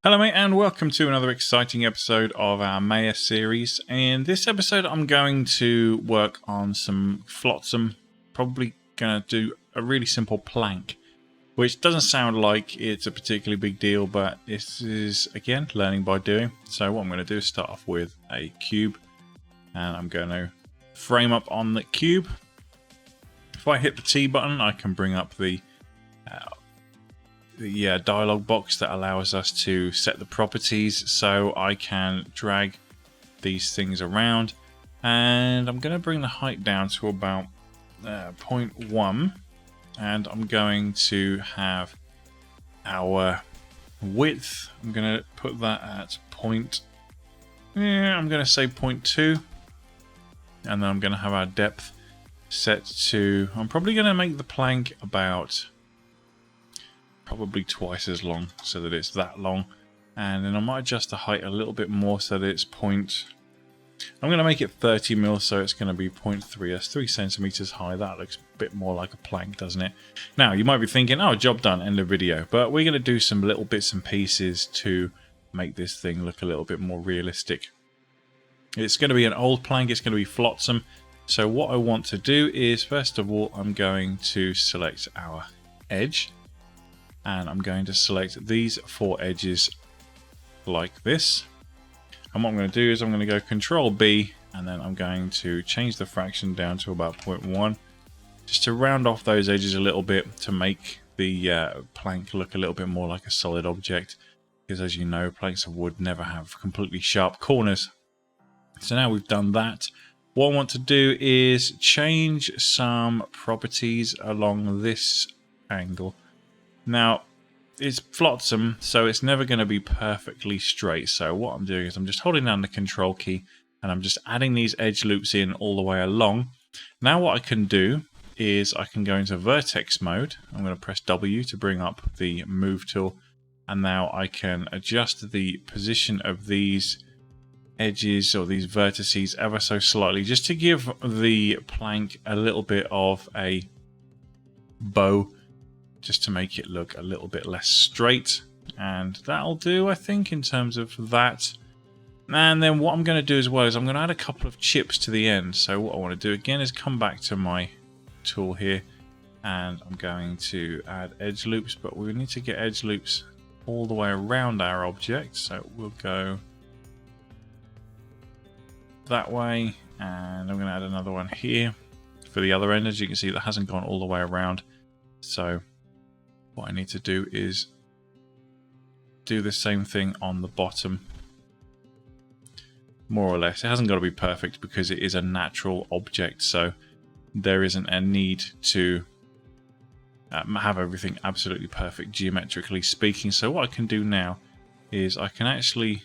Hello mate, and welcome to another exciting episode of our Maya series. In this episode I'm going to work on some flotsam, probably going to do a really simple plank, which doesn't sound like it's a particularly big deal, but this is, again, learning by doing. So what I'm going to do is start off with a cube, and I'm going to frame up on the cube. If I hit the T button, I can bring up the dialog box that allows us to set the properties, so I can drag these things around, and I'm going to bring the height down to about 0.1, and I'm going to have our width, I'm going to put that at I'm going to say 0.2, and then I'm going to have our depth set to, I'm probably going to make the plank about probably twice as long so that it's that long, and then I might adjust the height a little bit more so that it's I'm going to make it 30 mil, so it's going to be 0.3. That's 3 centimeters high. That looks a bit more like a plank, doesn't it? Now you might be thinking, oh, job done, end of video, but we're going to do some little bits and pieces to make this thing look a little bit more realistic. It's going to be an old plank, it's going to be flotsam. So what I want to do is, first of all, I'm going to select our edge, and I'm going to select these 4 edges like this. And what I'm going to do is I'm going to go Control B, and then I'm going to change the fraction down to about 0.1, just to round off those edges a little bit to make the plank look a little bit more like a solid object, because as you know, planks of wood never have completely sharp corners. So now we've done that, what I want to do is change some properties along this angle. Now, it's flotsam, so it's never going to be perfectly straight. So what I'm doing is I'm just holding down the Control key, and I'm just adding these edge loops in all the way along. Now what I can do is I can go into vertex mode. I'm going to press W to bring up the move tool, and now I can adjust the position of these edges or these vertices ever so slightly, just to give the plank a little bit of a bow, just to make it look a little bit less straight. And that'll do, I think, in terms of that. And then what I'm going to do as well is I'm going to add a couple of chips to the end. So what I want to do again is come back to my tool here, and I'm going to add edge loops, but we need to get edge loops all the way around our object. So we'll go that way, and I'm going to add another one here for the other end. As you can see, that hasn't gone all the way around. So what I need to do is do the same thing on the bottom, more or less. It hasn't got to be perfect because it is a natural object, so there isn't a need to have everything absolutely perfect geometrically speaking. So what I can do now is I can actually,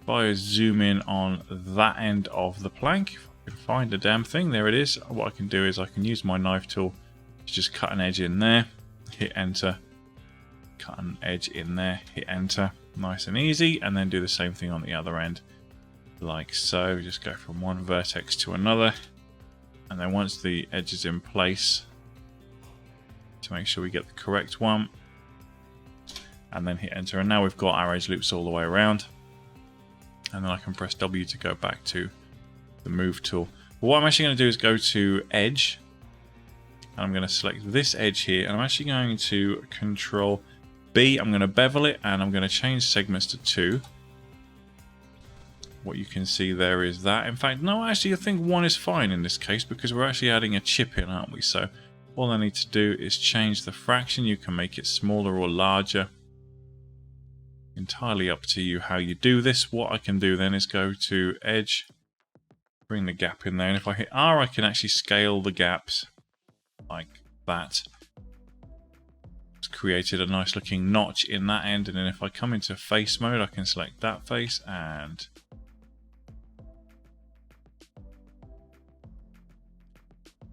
if I zoom in on that end of the plank, if I can find the damn thing, there it is. What I can do is I can use my knife tool, just cut an edge in there, hit enter, cut an edge in there, hit enter, nice and easy, and then do the same thing on the other end like so. Just go from one vertex to another, and then once the edge is in place, to make sure we get the correct one, and then hit enter, and now we've got our edge loops all the way around. And then I can press W to go back to the move tool. But what I'm actually going to do is go to edge, and I'm going to select this edge here, and I'm actually going to Control B. I'm going to bevel it, and I'm going to change segments to 2. What you can see there is that. In fact, no, actually I think 1 is fine in this case, because we're actually adding a chip in, aren't we? So all I need to do is change the fraction. You can make it smaller or larger. Entirely up to you how you do this. What I can do then is go to edge, bring the gap in there, and if I hit R, I can actually scale the gaps like that. It's created a nice looking notch in that end, and then if I come into face mode, I can select that face and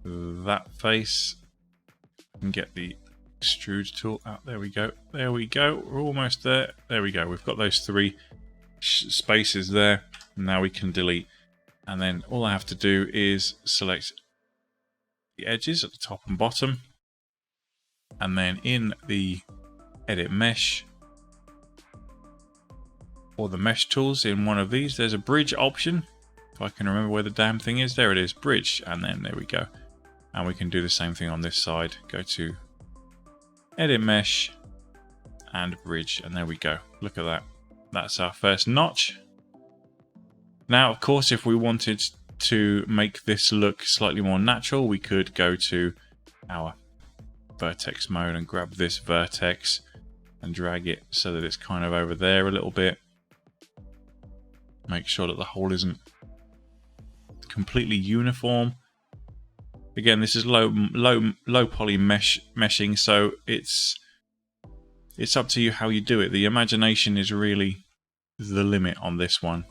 that face, and get the extrude tool out. There we go. There we go. We're almost there. There we go. We've got those 3 spaces there. Now we can delete. And then all I have to do is select the edges at the top and bottom. And then in the edit mesh, or the mesh tools in one of these. There's a bridge option. If I can remember where the damn thing is. There it is, bridge. And then there we go. And we can do the same thing on this side. Go to edit mesh and bridge. And there we go. Look at that. That's our first notch. Now, of course, if we wanted to make this look slightly more natural, we could go to our vertex mode and grab this vertex and drag it so that it's kind of over there a little bit. Make sure that the hole isn't completely uniform. Again, this is low poly meshing, so it's up to you how you do it. The imagination is really the limit on this one.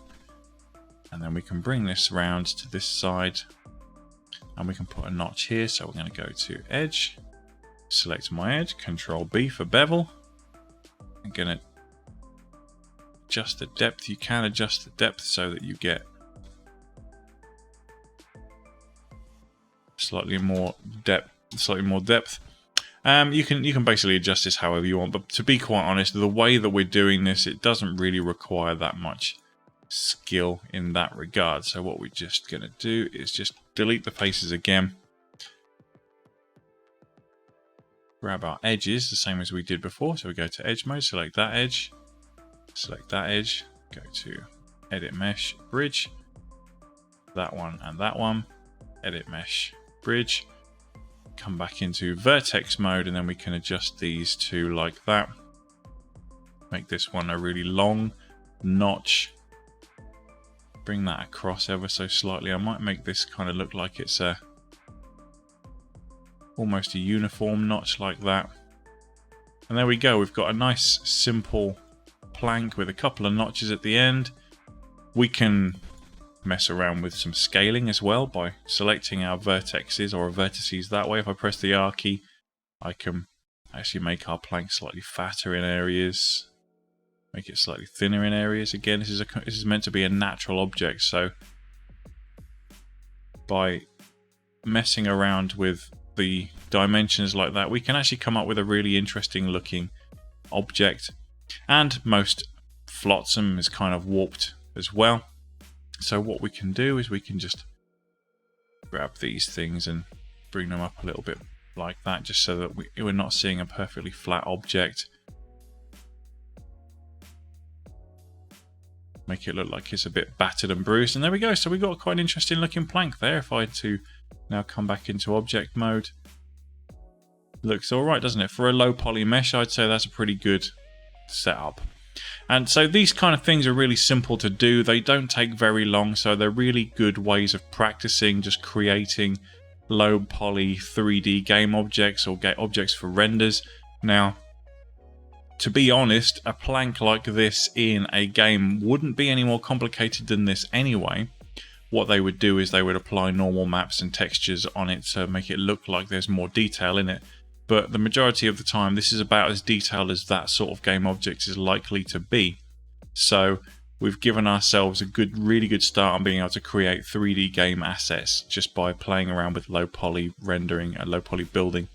And then we can bring this around to this side and we can put a notch here. So we're going to go to edge, select my edge, Control B for bevel. I'm going to adjust the depth. You can adjust the depth so that you get slightly more depth. You can basically adjust this however you want, but to be quite honest, the way that we're doing this, it doesn't really require that much skill in that regard. So what we're just going to do is just delete the faces again, grab our edges the same as we did before. So we go to edge mode, select that edge, go to edit mesh, bridge, that one and that one, edit mesh, bridge, come back into vertex mode, and then we can adjust these two like that. Make this one a really long notch. Bring that across ever so slightly. I might make this kind of look like it's almost a uniform notch like that. And there we go. We've got a nice simple plank with a couple of notches at the end. We can mess around with some scaling as well by selecting our vertexes or vertices that way. If I press the R key, I can actually make our plank slightly fatter in areas, make it slightly thinner in areas. Again, this is meant to be a natural object, so by messing around with the dimensions like that, we can actually come up with a really interesting looking object. And most flotsam is kind of warped as well. So what we can do is we can just grab these things and bring them up a little bit like that, just so that we're not seeing a perfectly flat object. Make it look like it's a bit battered and bruised. And there we go. So we've got quite an interesting looking plank there. If I had to now come back into object mode, looks all right, doesn't it? For a low poly mesh, I'd say that's a pretty good setup. And so these kind of things are really simple to do. They don't take very long, so they're really good ways of practicing just creating low poly 3D game objects or objects for renders. Now, to be honest, a plank like this in a game wouldn't be any more complicated than this anyway. What they would do is they would apply normal maps and textures on it to make it look like there's more detail in it. But the majority of the time, this is about as detailed as that sort of game object is likely to be. So we've given ourselves a really good start on being able to create 3D game assets just by playing around with low poly rendering and low poly building.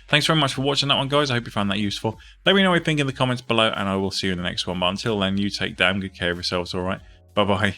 Thanks very much for watching that one, guys. I hope you found that useful. Let me know what you think in the comments below, and I will see you in the next one. But until then, you take damn good care of yourselves, alright? Bye-bye.